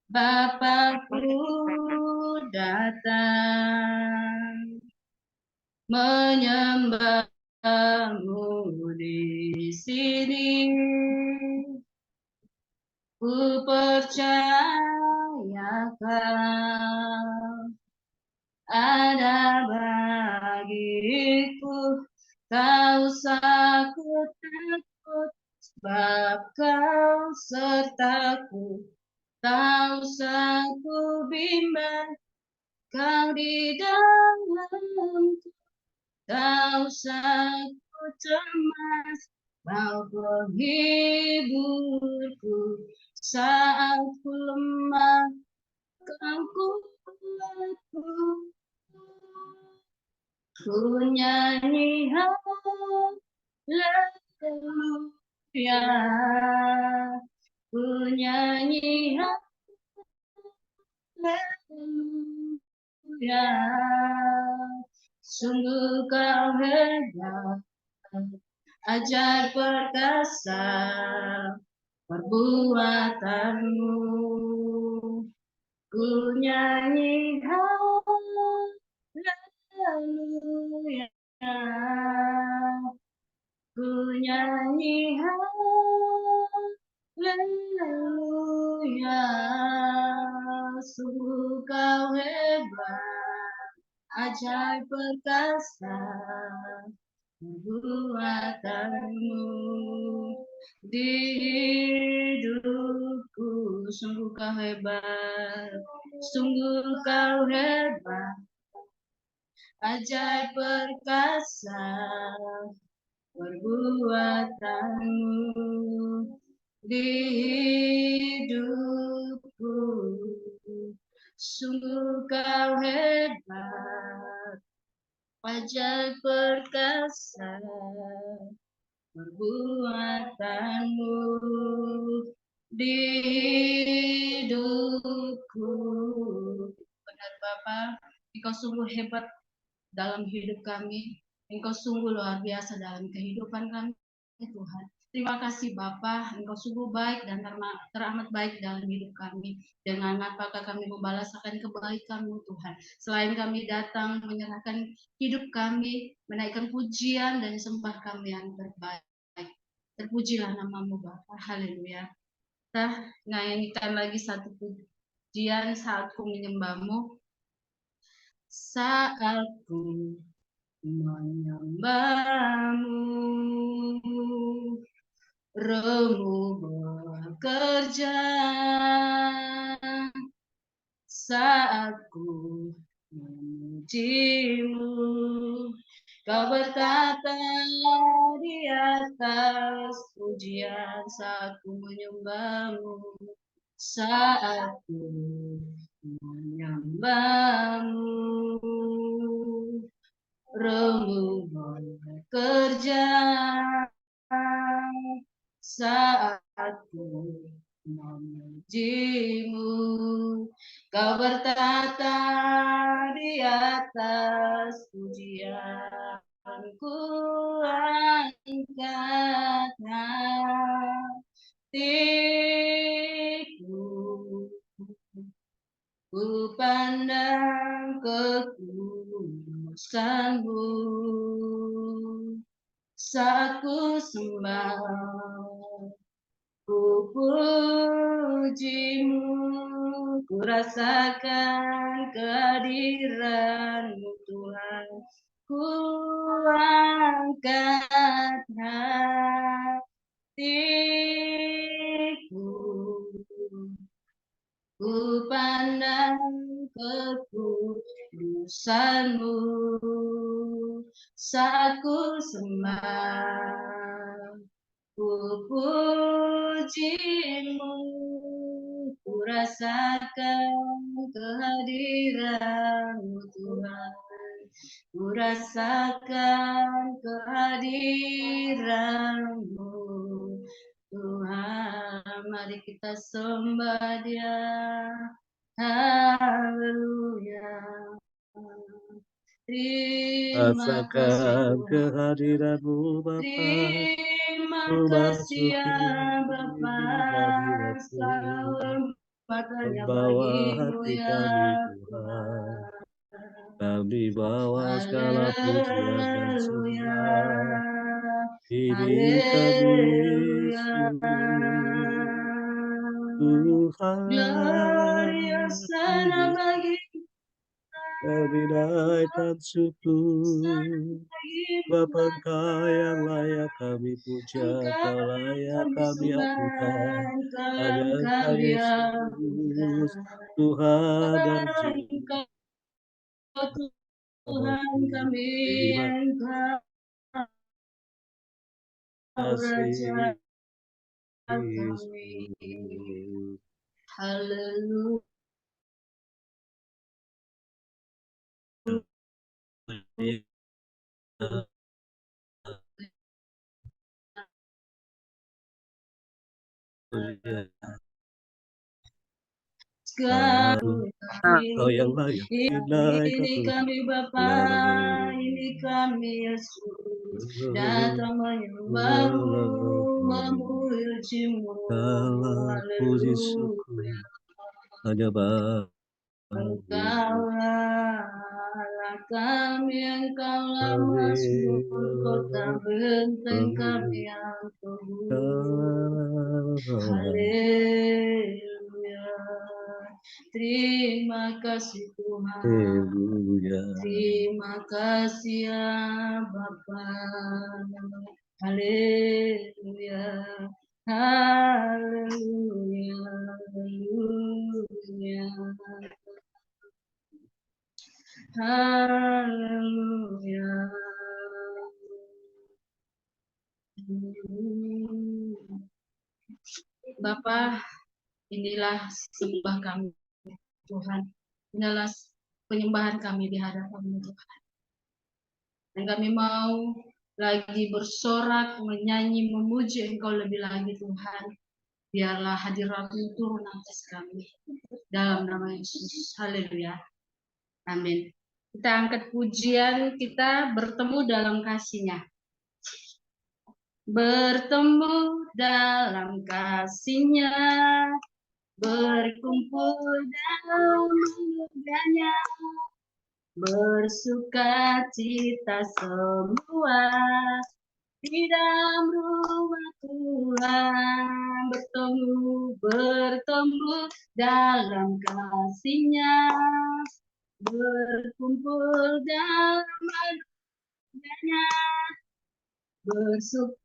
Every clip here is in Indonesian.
Bapakku datang menyembahmu di sini. Ku percaya kau ada bagiku, tak usah ku takut, sebab kau sertaku, tak usah ku bimbang, kau di dalamku, tak usah ku cemas, mau penghiburku saat ku lemah, kau kuatku. Ku nyanyi haleluya, ku nyanyi haleluya. Sungguh kau hebat, ajaib perkasa perbuatanmu. Ku nyanyi haleluya, ku nyanyi haleluya. Sungguh kau hebat, ajaib perkasa perbuatanmu di hidupku. Sungguh kau hebat, sungguh kau hebat, ajaib perkasa perbuatanmu di hidupku. Sungguh kau hebat, ajaib perkasa perbuatanmu di hidupku. Benar Bapa, Engkau sungguh hebat dalam hidup kami. Engkau sungguh luar biasa dalam kehidupan kami, Tuhan. Terima kasih Bapa, Engkau sungguh baik dan teramat baik dalam hidup kami. Dengan apakah kami membalaskan kebaikan-Mu Tuhan. Selain kami datang menyerahkan hidup kami, menaikkan pujian dan sembah kami yang terbaik. Terpujilah nama-Mu Bapa, haleluya. Kita nyanyikan lagi satu pujian saat ku menyembah-Mu. Saat ku menyembah-Mu, Roh-Mu bekerja. Saat ku memuji-Mu, Kau berkata di atas pujian. Saat ku menyembah-Mu, saat ku menyembah-Mu, Roh-Mu bekerja. Saat ku memuji-Mu, Kau berkata di atas pujian. Ku angkat hatiku, ku pandang kekudusan-Mu. Saat ku sembah, ku puji-Mu, ku rasakan kehadiran-Mu Tuhan. Ku angkat hatiku, ku pandang kekudusan-Mu. Saat ku sembah, ku puji-Mu, ku rasakan kehadiran-Mu Tuhan. Ku rasakan kehadiran-Mu Tuhan. Mari kita sembah Dia. Haleluya. Terima kasih Rasakan kehadiran-Mu Bapa. Terima kasih ya Bapa. membawa hati kami Tuhan. Kami bawa segala pujian dan sembah. Ini kami Yesus, Tuhan. Kami naikkan syukur, Bapa Engkau yang layak kami puja, Kau layak kami aturkan. Hanya Engkau Yesus, Tuhan dan Juru Tuhan kami, Engkau Raja kami. Haleluya. Kau yang layak dinaikkan Ini kami Bapa, ini kami Yesus, datang menyembahmu, memujimu. Segala puji syukur hanya Engkaulah Allah kami, Engkaulah Mazmur, kota benteng kami yang teguh. Haleluya. Terima kasih Tuhan. Terima kasih ya Bapa. Haleluya. Haleluya. Haleluya. Haleluya. Bapa, inilah sembah kami Tuhan. Inilah penyembahan kami di hadapan-Mu Tuhan. Dan kami mau lagi bersorak, menyanyi, memuji Engkau lebih lagi Tuhan. Biarlah hadirat-Mu turun atas kami. Dalam nama Yesus. Haleluya. Amin. Kita angkat pujian, kita bertemu dalam kasih-Nya. Bertemu dalam kasih-Nya, berkumpul dalam mudanya, bersuka cita semua di dalam rumah Tuhan. Bertemu dalam kasih-Nya, berkumpul dalam mudanya, bersuka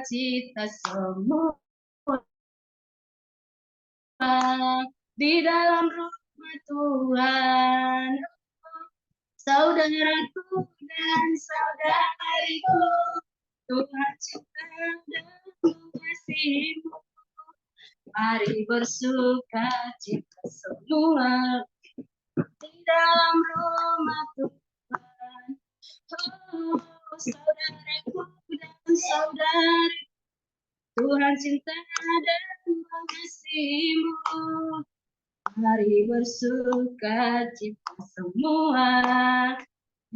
cita semua di dalam rumah Tuhan. Saudaraku dan saudariku, Tuhan cinta dan mengasihi-Mu. Mari bersuka cita semua di dalam rumah Tuhan. Oh, saudaraku dan saudari, Tuhan cinta dan mengasihi-Mu. Mari bersuka cita semua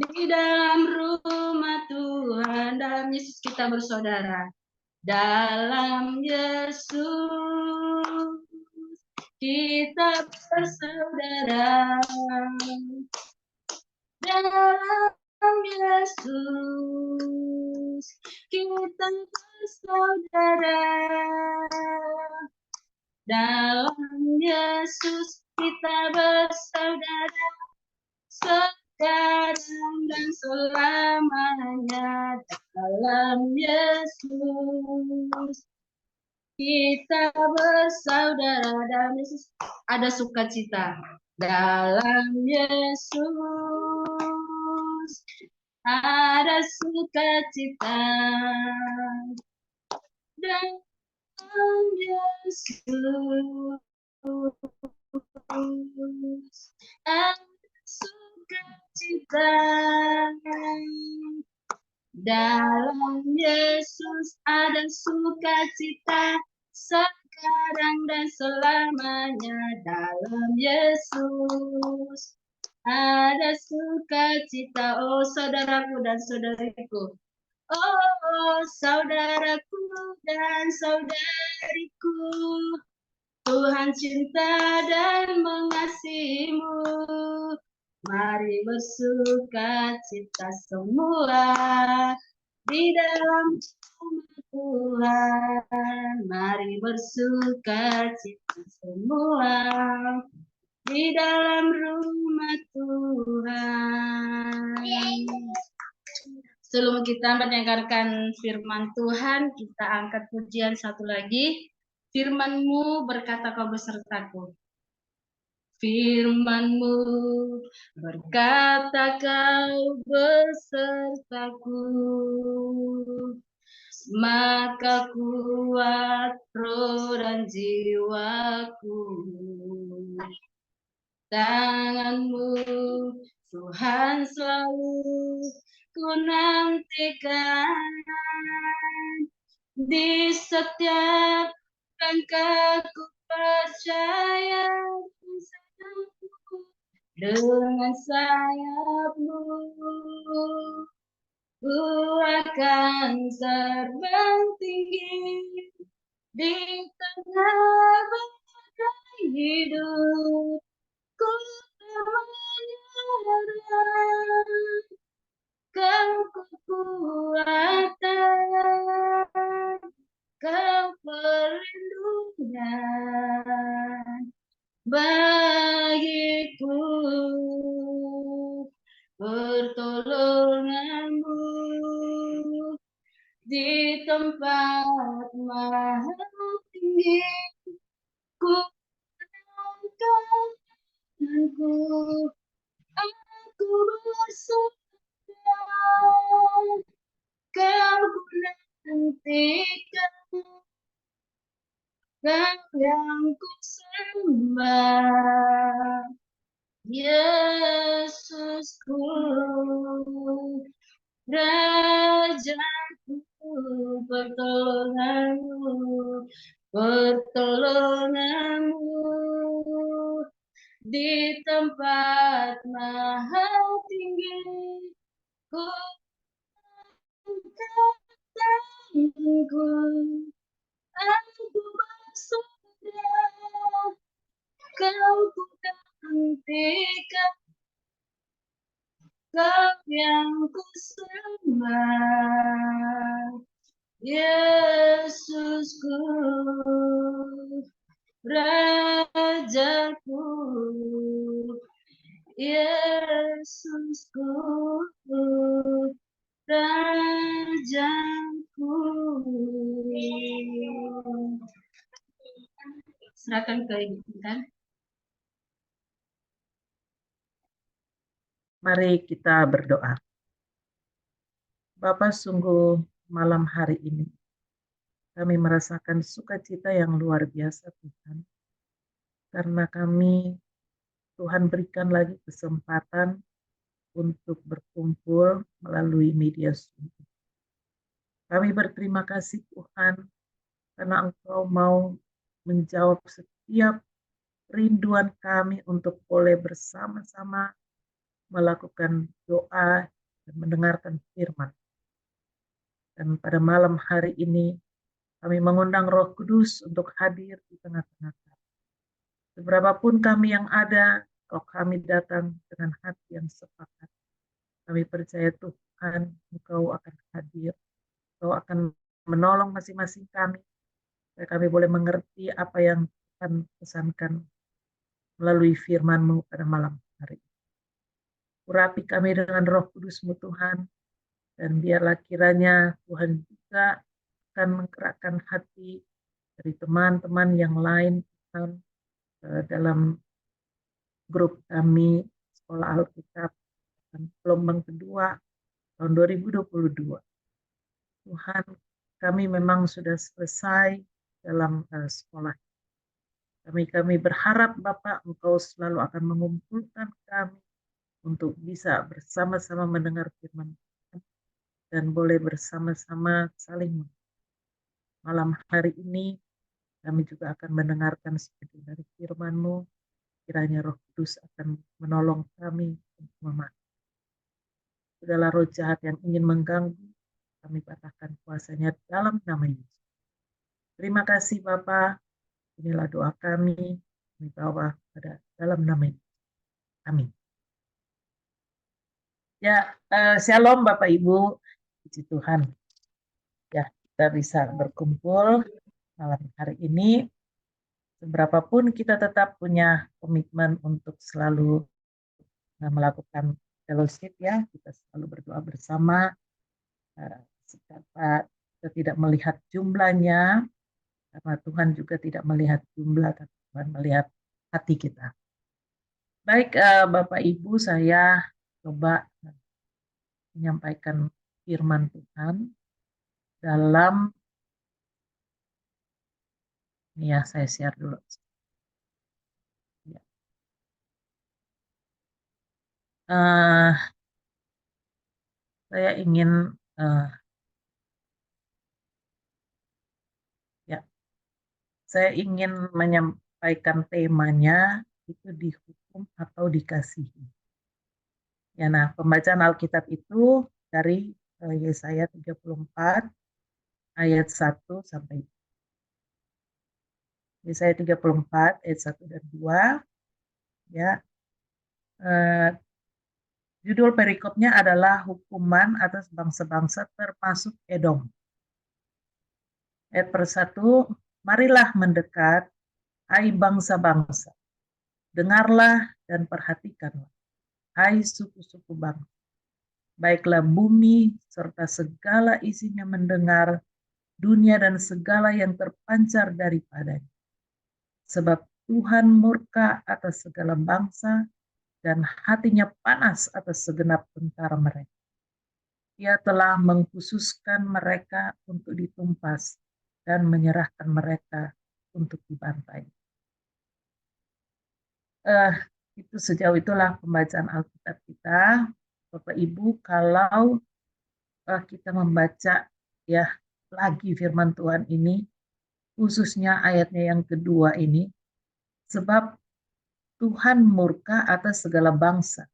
di dalam rumah Tuhan. Dalam Yesus kita bersaudara. Dalam Yesus kita bersaudara. Dalam Yesus kita bersaudara. Dalam Yesus kita bersaudara, sekarang dan selamanya. Dalam Yesus kita bersaudara. Dalam Yesus ada sukacita. Dalam Yesus ada sukacita. Dalam Yesus ada sukacita. Dalam Yesus ada sukacita, sekarang dan selamanya. Dalam Yesus ada sukacita. Oh saudaraku dan saudariku, oh saudaraku dan saudariku, Tuhan cinta dan mengasihimu. Mari bersuka cita semua di dalam rumah Tuhan. Mari bersuka cita semua di dalam rumah Tuhan. Sebelum kita mendengarkan firman Tuhan, kita angkat pujian satu lagi. Firman-Mu berkata kau besertaku. Firman-Mu berkata kau besertaku. Maka kuat roh dan jiwaku. Tangan-Mu Tuhan selalu ku nantikan di setiap langkahku percaya dengan sayap-Mu ku akan terbang tinggi di tengah badai hidup. Ku menyerah, kau kekuatan, kau perlindungan bagiku. Pertolongan-Mu di tempat maha tinggi, ku angkat tanganku, aku bersumpah, kau nantikan, kau yang ku sembah, Yesusku, Rajaku. Pertolongan-Mu, pertolongan-Mu di tempat maha tinggi, ku angkat tanganku, aku bersumpah, kau bukan hentikan, kau yang ku sembah, Yesusku, Rajaku, Yesusku, Rajaku. Serahkan ke Ibu Intan. Mari kita berdoa. Bapa, sungguh malam hari ini kami merasakan sukacita yang luar biasa Tuhan. Karena kami, Tuhan berikan lagi kesempatan untuk berkumpul melalui media Zoom. Kami berterima kasih Tuhan karena Engkau mau menjawab setiap rinduan kami untuk boleh bersama-sama melakukan doa dan mendengarkan firman. Dan pada malam hari ini kami mengundang Roh Kudus untuk hadir di tengah-tengah kami. Seberapapun kami yang ada, kalau kami datang dengan hati yang sepakat, kami percaya Tuhan, Engkau akan hadir. Engkau akan menolong masing-masing kami, supaya kami boleh mengerti apa yang Tuhan pesankan melalui firman-Mu pada malam hari ini. Urapi kami dengan Roh Kudus-Mu Tuhan, dan biarlah kiranya Tuhan juga akan menggerakkan hati dari teman-teman yang lain Tuhan, dalam grup kami Sekolah Alkitab gelombang kedua tahun 2022. Tuhan, kami memang sudah selesai dalam sekolah. Kami berharap Bapak Engkau selalu akan mengumpulkan kami untuk bisa bersama-sama mendengar firman Tuhan dan boleh bersama-sama saling. Malam hari ini kami juga akan mendengarkan seperti dari firman-Mu. Kiranya Roh Kudus akan menolong kami untuk memahami. Segala roh jahat yang ingin mengganggu, kami patahkan kuasanya dalam nama Yesus. Terima kasih Bapa. Inilah doa kami di bawah pada dalam nama Yesus. Amin. Ya, shalom Bapak Ibu, puji Tuhan. Ya, kita bisa berkumpul malam hari ini. Seberapapun kita tetap punya komitmen untuk selalu melakukan fellowship ya, kita selalu berdoa bersama. Kita tidak melihat jumlahnya, karena Tuhan juga tidak melihat jumlah, tapi Tuhan melihat hati kita. Baik, Bapak Ibu, saya coba menyampaikan firman Tuhan dalam, ini ya, saya share dulu. Ya. Saya ingin menyampaikan temanya itu dihukum atau dikasihi. Ya, nah, pembacaan Alkitab itu dari Yesaya 34 ayat 1 sampai Yesaya 34 ayat 1 dan 2 ya. Judul perikopnya adalah hukuman atas bangsa-bangsa termasuk Edom. Ayat per 1, marilah mendekat, hai bangsa-bangsa, dengarlah dan perhatikanlah, hai suku-suku bangsa. Baiklah bumi serta segala isinya mendengar, dunia dan segala yang terpancar daripadanya. Sebab Tuhan murka atas segala bangsa dan hatinya panas atas segenap tentara mereka. Ia telah mengkhususkan mereka untuk ditumpas dan menyerahkan mereka untuk dibantai. Itu sejauh itulah pembacaan Alkitab kita. Bapak Ibu, kalau kita membaca ya lagi firman Tuhan ini, khususnya ayatnya yang kedua ini, sebab Tuhan murka atas segala bangsa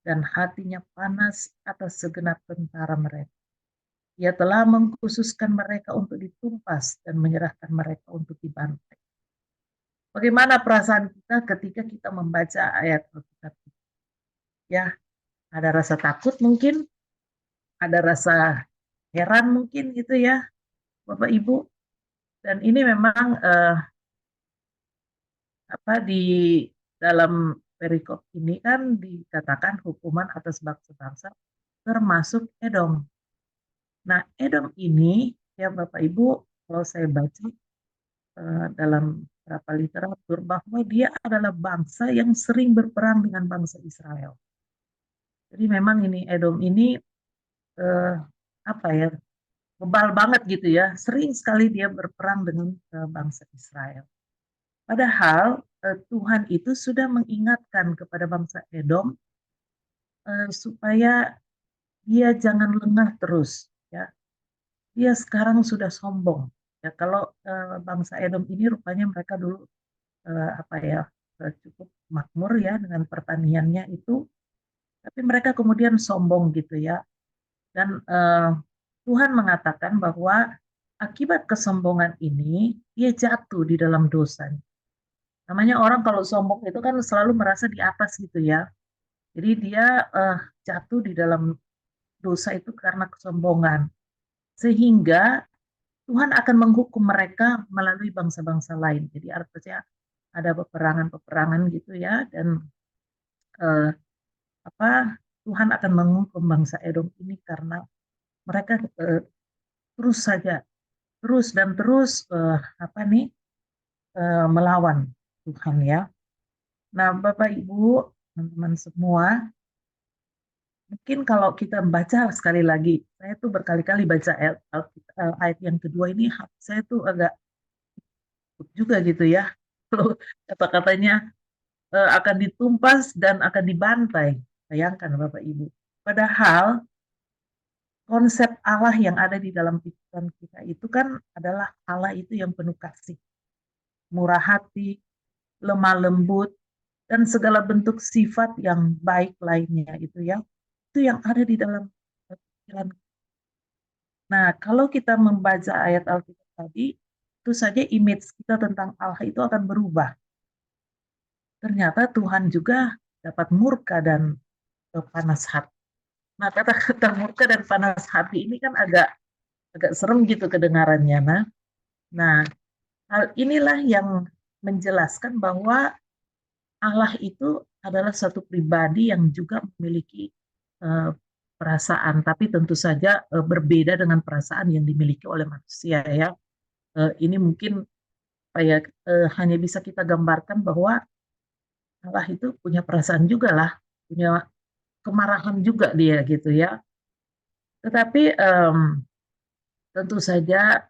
dan hatinya panas atas segenap tentara mereka. Ia telah mengkhususkan mereka untuk ditumpas dan menyerahkan mereka untuk dibantai. Bagaimana perasaan kita ketika kita membaca ayat Alkitab itu? Ya, ada rasa takut mungkin, ada rasa heran mungkin gitu ya, Bapak Ibu. Dan ini memang di dalam perikop ini kan dikatakan hukuman atas bangsa-bangsa termasuk Edom. Nah, Edom ini ya Bapak Ibu, kalau saya baca dalam beberapa literatur bahwa dia adalah bangsa yang sering berperang dengan bangsa Israel. Jadi memang ini Edom ini bebal banget gitu ya, sering sekali dia berperang dengan bangsa Israel. Padahal Tuhan itu sudah mengingatkan kepada bangsa Edom supaya dia jangan lengah terus ya. Dia sekarang sudah sombong. Ya, kalau bangsa Edom ini rupanya mereka dulu cukup makmur ya dengan pertaniannya itu, tapi mereka kemudian sombong gitu ya. Dan Tuhan mengatakan bahwa akibat kesombongan ini dia jatuh di dalam dosa. Namanya orang kalau sombong itu kan selalu merasa di atas gitu ya. Jadi dia jatuh di dalam dosa itu karena kesombongan. Sehingga Tuhan akan menghukum mereka melalui bangsa-bangsa lain. Jadi artinya ada peperangan-peperangan gitu ya, dan Tuhan akan menghukum bangsa Edom ini karena mereka terus melawan Tuhan ya. Nah, Bapak Ibu, teman-teman semua, mungkin kalau kita baca sekali lagi, saya tuh berkali-kali baca ayat yang kedua ini, saya tuh agak juga gitu ya. Kalau kata-katanya akan ditumpas dan akan dibantai. Bayangkan Bapak Ibu. Padahal konsep Allah yang ada di dalam pikiran kita itu kan adalah Allah itu yang penuh kasih, murah hati, lemah lembut, dan segala bentuk sifat yang baik lainnya itu ya. Itu yang ada di dalam pikiran. Nah, kalau kita membaca ayat Alkitab tadi, tentu saja image kita tentang Allah itu akan berubah. Ternyata Tuhan juga dapat murka dan panas hati. Nah, kata-kata murka dan panas hati ini kan agak serem gitu kedengarannya. Nah, hal inilah yang menjelaskan bahwa Allah itu adalah satu pribadi yang juga memiliki perasaan, tapi tentu saja berbeda dengan perasaan yang dimiliki oleh manusia ya. Ini mungkin hanya bisa kita gambarkan bahwa Allah itu punya perasaan juga lah, punya kemarahan juga dia gitu ya. Tetapi tentu saja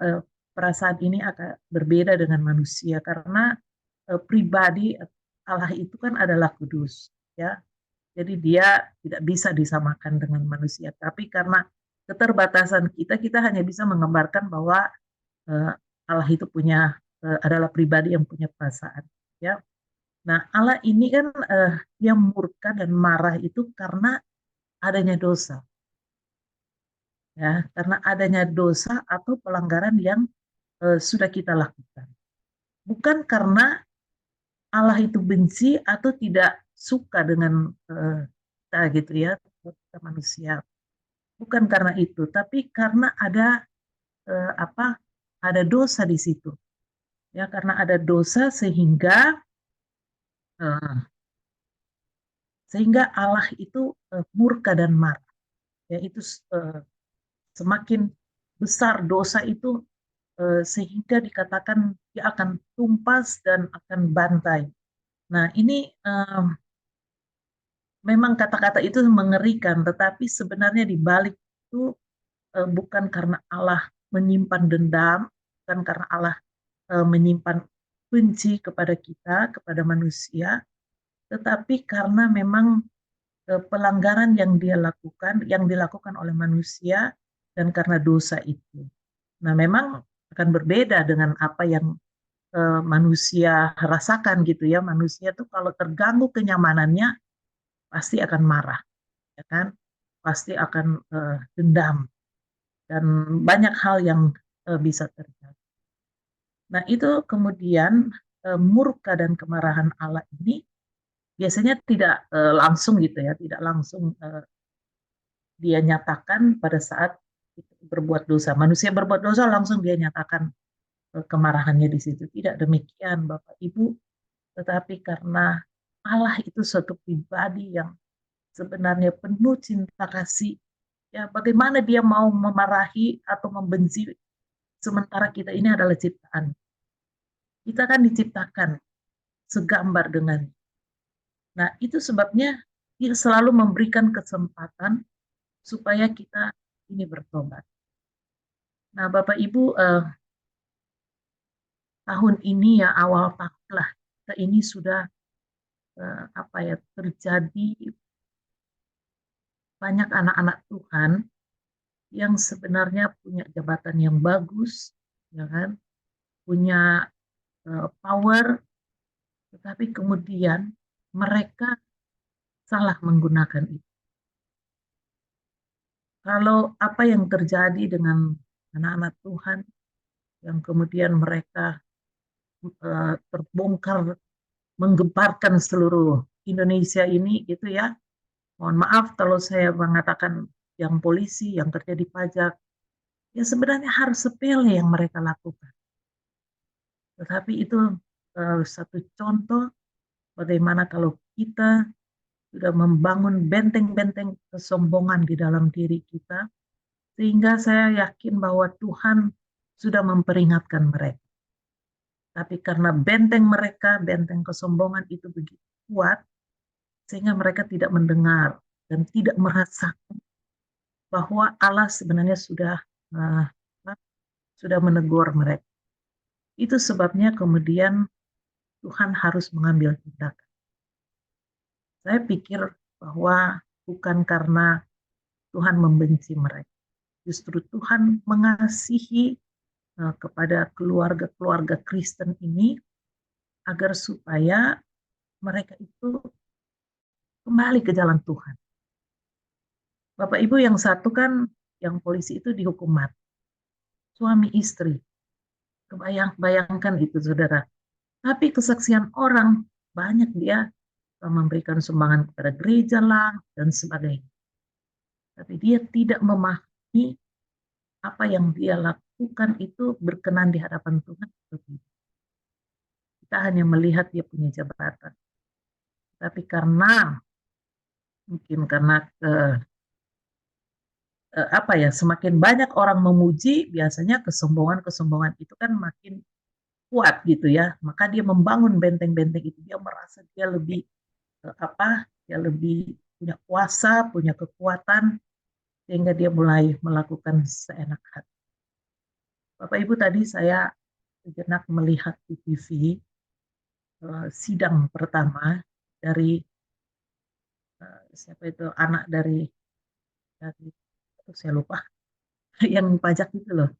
perasaan ini akan berbeda dengan manusia karena pribadi Allah itu kan adalah kudus ya. Jadi dia tidak bisa disamakan dengan manusia. Tapi karena keterbatasan kita, kita hanya bisa menggambarkan bahwa Allah itu adalah pribadi yang punya perasaan. Ya. Nah, Allah ini kan yang murka dan marah itu karena adanya dosa. Ya, karena adanya dosa atau pelanggaran yang sudah kita lakukan. Bukan karena Allah itu benci atau tidak suka dengan kita gitu ya, kita manusia. Bukan karena itu, tapi karena ada ada dosa di situ. Ya, karena ada dosa sehingga Allah itu murka dan marah. Ya, itu semakin besar dosa itu sehingga dikatakan dia akan tumpas dan akan bantai. Nah, ini memang kata-kata itu mengerikan, tetapi sebenarnya di balik itu bukan karena Allah menyimpan dendam, bukan karena Allah menyimpan benci kepada kita, kepada manusia, tetapi karena memang pelanggaran yang yang dilakukan oleh manusia dan karena dosa itu. Nah, memang akan berbeda dengan apa yang manusia rasakan gitu ya. Manusia tuh kalau terganggu kenyamanannya pasti akan marah, ya kan? Pasti akan dendam dan banyak hal yang bisa terjadi. Nah, itu kemudian murka dan kemarahan Allah ini biasanya tidak langsung gitu ya, tidak langsung dia nyatakan pada saat berbuat dosa. Manusia berbuat dosa langsung dia nyatakan kemarahannya di situ. Tidak demikian Bapak Ibu, tetapi karena Allah itu suatu pribadi yang sebenarnya penuh cinta kasih. Ya, bagaimana dia mau memarahi atau membenci sementara kita ini adalah ciptaan. Kita kan diciptakan segambar dengan. Nah, itu sebabnya dia selalu memberikan kesempatan supaya kita ini bertobat. Nah, Bapak Ibu, tahun ini ya awal tahun lah, kita ini sudah terjadi banyak anak-anak Tuhan yang sebenarnya punya jabatan yang bagus, ya kan, punya power, tetapi kemudian mereka salah menggunakan itu. Kalau apa yang terjadi dengan anak-anak Tuhan yang kemudian mereka terbongkar menggemparkan seluruh Indonesia ini gitu ya. Mohon maaf kalau saya mengatakan yang polisi, yang kerja di pajak, ya sebenarnya harus sepele yang mereka lakukan. Tetapi itu satu contoh bagaimana kalau kita sudah membangun benteng-benteng kesombongan di dalam diri kita, sehingga saya yakin bahwa Tuhan sudah memperingatkan mereka. Tapi karena benteng mereka, benteng kesombongan itu begitu kuat, sehingga mereka tidak mendengar dan tidak merasakan bahwa Allah sebenarnya sudah menegur mereka. Itu sebabnya kemudian Tuhan harus mengambil tindakan. Saya pikir bahwa bukan karena Tuhan membenci mereka. Justru Tuhan mengasihi kepada keluarga-keluarga Kristen ini agar supaya mereka itu kembali ke jalan Tuhan. Bapak Ibu, yang satu kan yang polisi itu dihukum mati. Suami istri. Bayangkan itu saudara. Tapi kesaksian orang banyak dia memberikan sumbangan kepada gereja lah dan sebagainya. Tapi dia tidak memahami apa yang dia lakukan itu berkenan di hadapan Tuhan. Kita hanya melihat dia punya jabatan. Tapi mungkin karena apa ya, semakin banyak orang memuji, biasanya kesombongan itu kan makin kuat gitu ya. Maka dia membangun benteng-benteng itu. Dia merasa dia lebih dia lebih punya kuasa, punya kekuatan, sehingga dia mulai melakukan seenak hati. Bapak Ibu, tadi saya sejenak melihat di TV sidang pertama dari siapa itu, anak dari saya lupa yang pajak itu loh,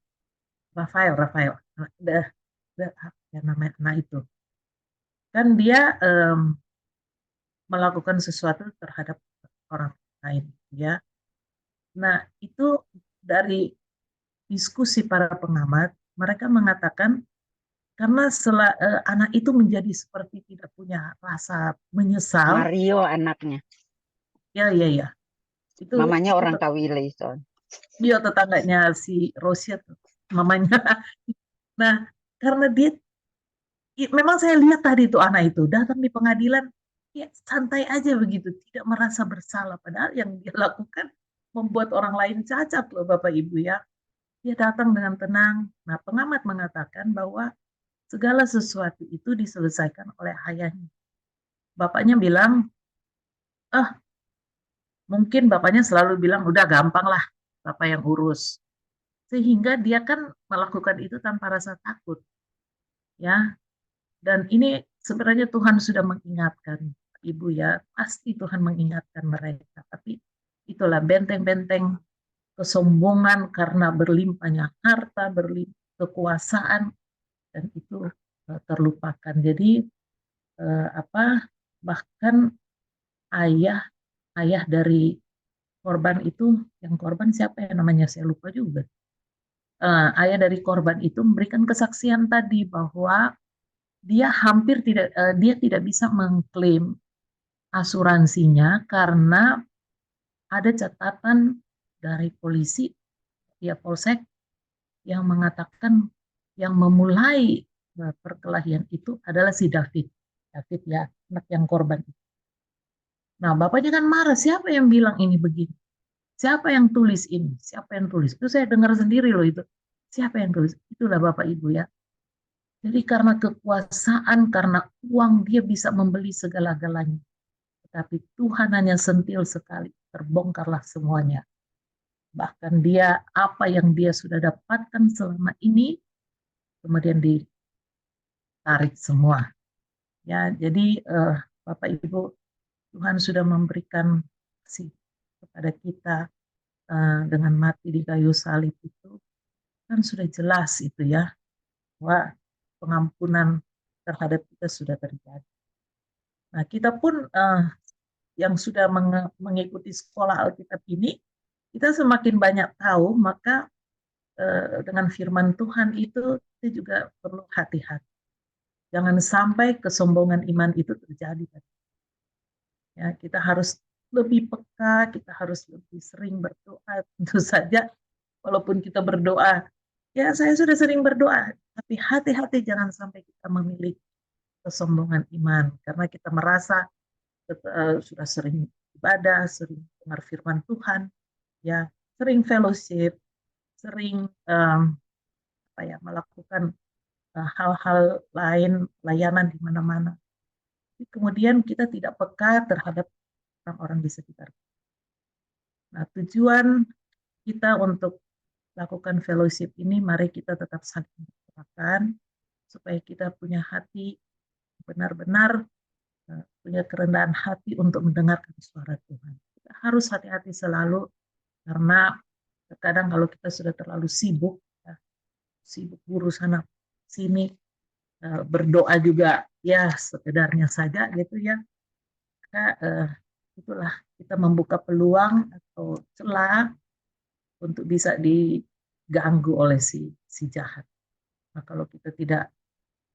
Rafael, ya namanya anak itu kan dia melakukan sesuatu terhadap orang lain ya. Nah itu dari diskusi para pengamat, mereka mengatakan karena anak itu menjadi seperti tidak punya rasa menyesal. Mario anaknya. Ya. Itu mamanya orang Kawile. Dia tetangganya si Rosia tuh, mamanya. Nah, karena dia memang saya lihat tadi itu anak itu datang di pengadilan ya santai aja begitu, tidak merasa bersalah, padahal yang dia lakukan membuat orang lain cacat loh Bapak Ibu ya. Dia datang dengan tenang. Nah, pengamat mengatakan bahwa segala sesuatu itu diselesaikan oleh ayahnya. Bapaknya bilang, mungkin bapaknya selalu bilang, udah gampang lah, bapak yang urus. Sehingga dia kan melakukan itu tanpa rasa takut. Ya, dan ini sebenarnya Tuhan sudah mengingatkan Ibu ya, pasti Tuhan mengingatkan mereka. Tapi itulah benteng-benteng kesombongan karena berlimpahnya harta, kekuasaan, dan itu terlupakan. Jadi bahkan ayah dari korban itu, yang korban siapa ya namanya, saya lupa juga. Ayah dari korban itu memberikan kesaksian tadi bahwa dia dia tidak bisa mengklaim asuransinya karena ada catatan dari polisi, ya Polsek, yang mengatakan yang memulai perkelahian itu adalah si David ya, anak yang korban. Nah, bapaknya kan marah, siapa yang bilang ini begini? Siapa yang tulis ini? Siapa yang tulis? Itu saya dengar sendiri loh itu. Siapa yang tulis? Itulah Bapak Ibu ya. Jadi karena kekuasaan, karena uang dia bisa membeli segala-galanya. Tetapi Tuhan hanya sentil sekali, terbongkarlah semuanya. Bahkan dia, apa yang dia sudah dapatkan selama ini, kemudian ditarik semua. Ya, jadi Bapak Ibu, Tuhan sudah memberikan kasih kepada kita dengan mati di kayu salib itu, kan sudah jelas itu ya, bahwa pengampunan terhadap kita sudah terjadi. Nah, kita pun yang sudah mengikuti sekolah Alkitab ini, kita semakin banyak tahu, maka dengan firman Tuhan itu kita juga perlu hati-hati. Jangan sampai kesombongan iman itu terjadi. Ya, kita harus lebih peka, kita harus lebih sering berdoa. Tentu saja, walaupun kita berdoa, ya saya sudah sering berdoa, tapi hati-hati jangan sampai kita memiliki kesombongan iman, karena kita merasa sudah sering ibadah, sering dengar firman Tuhan, ya sering fellowship, sering melakukan hal-hal lain, layanan di mana-mana. Kemudian kita tidak peka terhadap orang-orang di sekitar. Nah, tujuan kita untuk lakukan fellowship ini, mari kita tetap saling mendoakan supaya kita punya hati benar-benar punya kerendahan hati untuk mendengarkan suara Tuhan. Kita harus hati-hati selalu, karena terkadang kalau kita sudah terlalu sibuk urus sana sini, berdoa juga ya sekedarnya saja gitu ya, maka itulah kita membuka peluang atau celah untuk bisa diganggu oleh si jahat. Nah, kalau kita tidak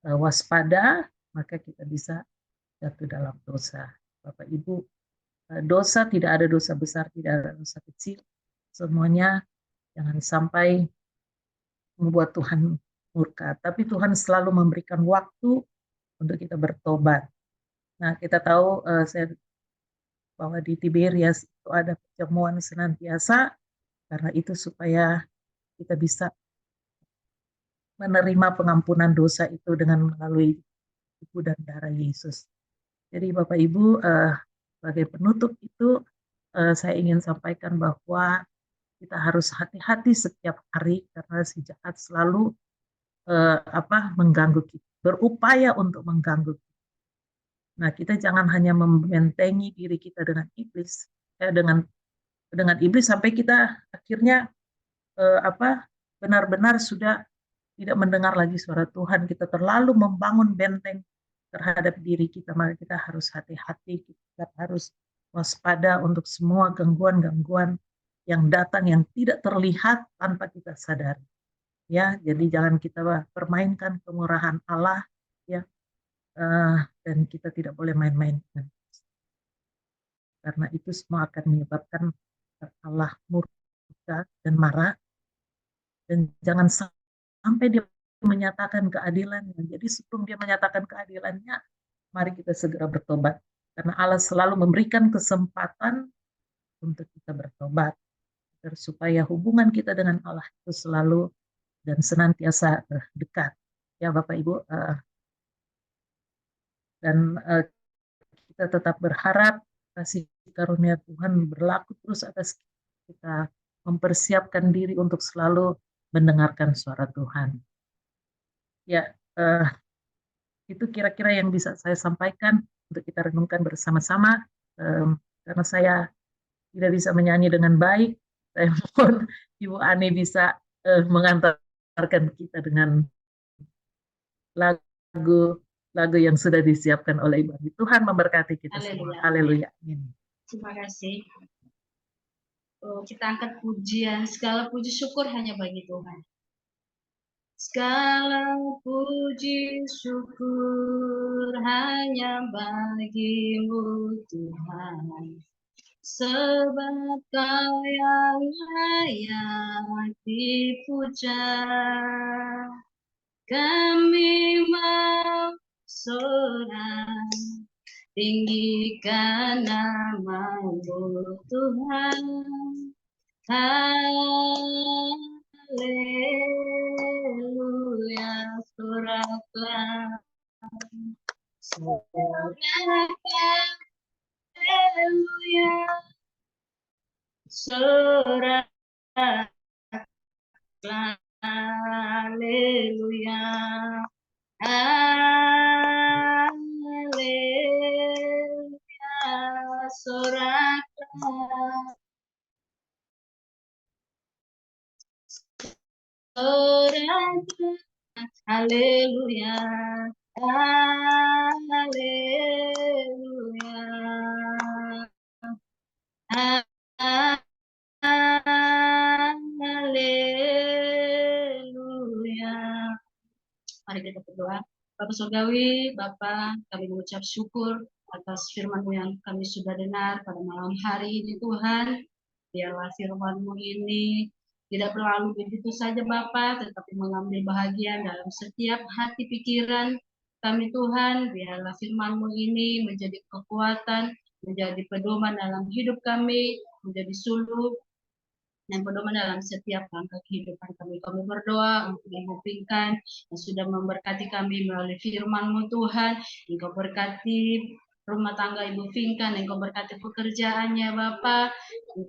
waspada, maka kita bisa jatuh dalam dosa. Bapak Ibu, dosa tidak ada dosa besar, tidak ada dosa kecil. Semuanya jangan sampai membuat Tuhan murka. Tapi Tuhan selalu memberikan waktu untuk kita bertobat. Nah, kita tahu bahwa di Tiberias itu ada perjamuan senantiasa, karena itu supaya kita bisa menerima pengampunan dosa itu dengan melalui tubuh dan darah Yesus. Jadi Bapak Ibu, sebagai penutup itu saya ingin sampaikan bahwa kita harus hati-hati setiap hari karena si jahat selalu mengganggu kita, berupaya untuk mengganggu kita. Nah, kita jangan hanya membentengi diri kita dengan iblis, dengan iblis sampai kita akhirnya benar-benar sudah tidak mendengar lagi suara Tuhan. Kita terlalu membangun benteng terhadap diri kita, maka kita harus hati-hati, kita harus waspada untuk semua gangguan-gangguan yang datang yang tidak terlihat tanpa kita sadari. Ya, jadi jangan kita permainkan kemurahan Allah, ya, dan kita tidak boleh main-main, karena itu semua akan menyebabkan Allah murka dan marah, dan jangan sampai dia menyatakan keadilannya. Jadi sebelum dia menyatakan keadilannya, mari kita segera bertobat, karena Allah selalu memberikan kesempatan untuk kita bertobat, supaya hubungan kita dengan Allah itu selalu dan senantiasa dekat. Ya Bapak Ibu, dan kita tetap berharap kasih karunia Tuhan berlaku terus atas kita, mempersiapkan diri untuk selalu mendengarkan suara Tuhan. Ya, itu kira-kira yang bisa saya sampaikan untuk kita renungkan bersama-sama. Karena saya tidak bisa menyanyi dengan baik, saya mohon Ibu Ani bisa mengantarkan kita dengan lagu yang sudah disiapkan oleh Ibu Ani. Tuhan memberkati kita semua. Haleluya. Terima kasih. Kita angkat pujian, segala puji syukur hanya bagi Tuhan. Segala puji syukur hanya bagimu Tuhan, sebab Kau yang layak dipuja. Kami mau sorak tinggikan nama-Mu Tuhan. Haleluya, soraklah, soraklah, haleluya, soraklah, haleluya, haleluya, soraklah, soraklah, haleluya, haleluya, haleluya. Mari kita berdoa. Bapak Surgawi, Bapak, kami mengucap syukur atas firman-Mu yang kami sudah dengar pada malam hari ini, Tuhan. Biarlah firman-Mu ini tidak berlalu begitu saja, Bapak, tetapi mengambil bahagian dalam setiap hati pikiran kami, Tuhan. Biarlah firman-Mu ini menjadi kekuatan, menjadi pedoman dalam hidup kami, menjadi suluh dan pedoman dalam setiap langkah kehidupan kami. Kami berdoa untuk Ibu Pinkan yang sudah memberkati kami melalui firman-Mu Tuhan. Engkau berkati rumah tangga Ibu Pinkan, Engkau berkati pekerjaannya Bapak,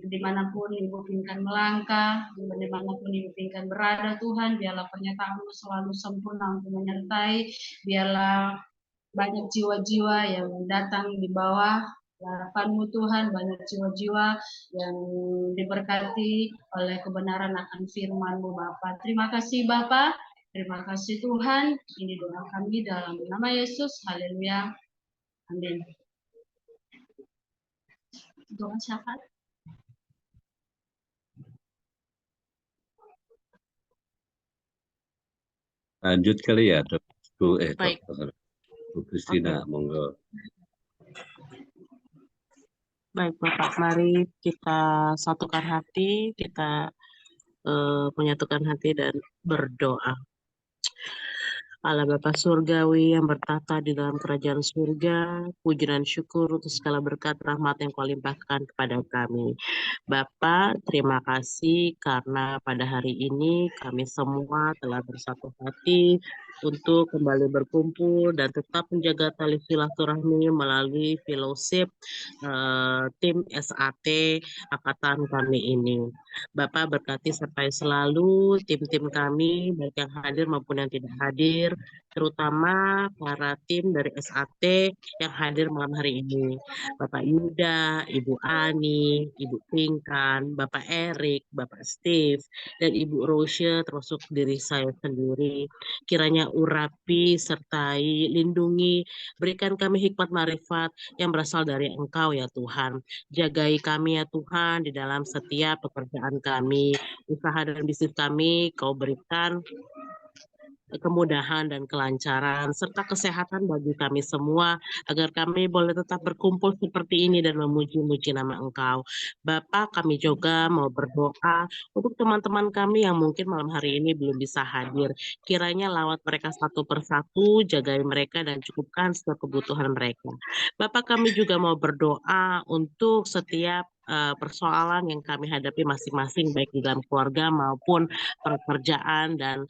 dimanapun Ibu Pinkan melangkah, dimanapun Ibu Pinkan berada Tuhan, biarlah pernyataan-Mu selalu sempurna untuk menyertai, biarlah banyak jiwa-jiwa yang datang di bawah harapan-Mu Tuhan, banyak jiwa-jiwa yang diberkati oleh kebenaran akan firman-Mu Bapa. Terima kasih Bapa, terima kasih Tuhan. Ini doa kami dalam nama Yesus. Haleluya. Amin. Doa syafaat. Lanjut kali ya, Baik, Dokter. Bu oke. Kristina, monggo. Baik, Bapak. Mari kita satukan hati, kita menyatukan hati dan berdoa. Allah Bapa Surgawi yang bertata di dalam kerajaan surga, puji dan syukur untuk segala berkat rahmat yang Kau limpahkan kepada kami. Bapa, terima kasih karena pada hari ini kami semua telah bersatu hati untuk kembali berkumpul dan tetap menjaga tali silaturahmi melalui fellowship tim SAT angkatan kami ini. Bapak berkati sampai selalu tim-tim kami, baik yang hadir maupun yang tidak hadir, terutama para tim dari SAT yang hadir malam hari ini. Bapak Yuda, Ibu Ani, Ibu Pinkan, Bapak Erik, Bapak Steve, dan Ibu Rosya, termasuk diri saya sendiri. Kiranya urapi, sertai, lindungi, berikan kami hikmat marifat yang berasal dari Engkau ya Tuhan. Jagai kami ya Tuhan di dalam setiap pekerjaan kami, usaha dan bisnis kami, Kau berikan kemudahan dan kelancaran serta kesehatan bagi kami semua agar kami boleh tetap berkumpul seperti ini dan memuji-muji nama Engkau. Bapak, kami juga mau berdoa untuk teman-teman kami yang mungkin malam hari ini belum bisa hadir. Kiranya lawat mereka satu persatu, jagai mereka dan cukupkan setiap kebutuhan mereka. Bapak, kami juga mau berdoa untuk setiap persoalan yang kami hadapi masing-masing baik di dalam keluarga maupun pekerjaan dan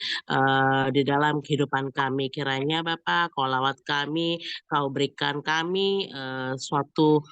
di dalam kehidupan kami. Kiranya Bapak, Kau lawat kami, Kau berikan kami suatu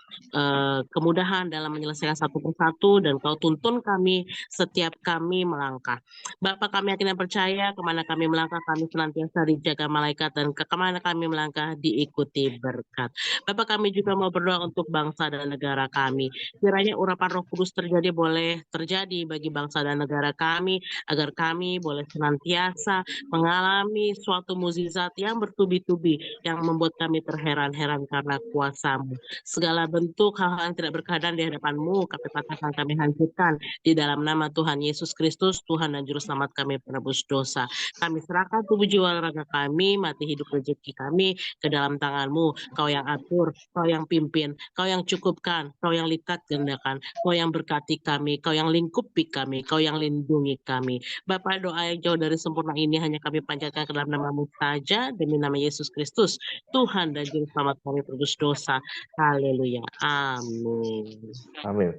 kemudahan dalam menyelesaikan satu persatu dan Kau tuntun kami setiap kami melangkah. Bapak, kami yakin dan percaya kemana kami melangkah, kami senantiasa dijaga malaikat dan kemana kami melangkah diikuti berkat. Bapak, kami juga mau berdoa untuk bangsa dan negara kami. Kiranya urapan Roh Kudus boleh terjadi bagi bangsa dan negara kami, agar kami boleh senantiasa mengalami suatu mukjizat yang bertubi-tubi yang membuat kami terheran-heran karena kuasa-Mu. Segala bentuk hal-hal yang tidak berkenan di hadapan-Mu, kami patahkan, kami hancurkan di dalam nama Tuhan Yesus Kristus, Tuhan dan Juru Selamat kami penebus dosa. Kami serahkan tubuh jiwa raga kami, mati hidup rezeki kami ke dalam tangan-Mu. Kau yang atur, Kau yang pimpin, Kau yang cukupkan, Kau yang lipat gandakan, Kau yang berkati kami, Kau yang lingkupi kami, Kau yang lindungi kami. Bapak, doa yang jauh dari sempurna ini hanya kami panjatkan ke dalam nama-Mu saja, demi nama Yesus Kristus, Tuhan dan Juru Selamat kami penebus dosa. Haleluya. Amin. Amin.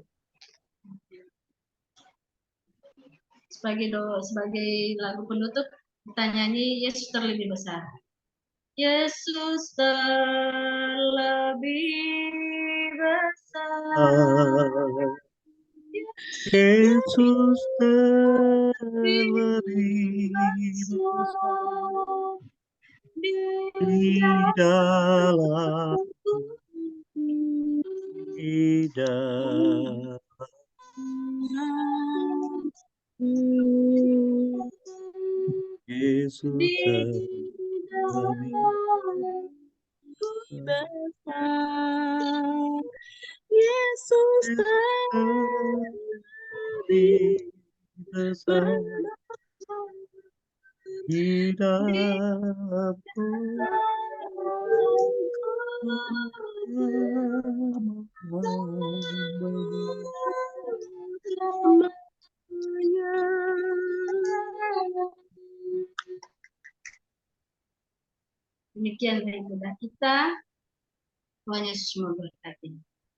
Sebagai lagu penutup, kita nyanyi Yesus terlebih besar. Yesus terlebih besar. Yesus terlebih besar di dalam hidup. Yesus terlebih besar. Yesus terlebih besar di dalamku. Demikian ibadah kita. Tuhan Yesus memberkati.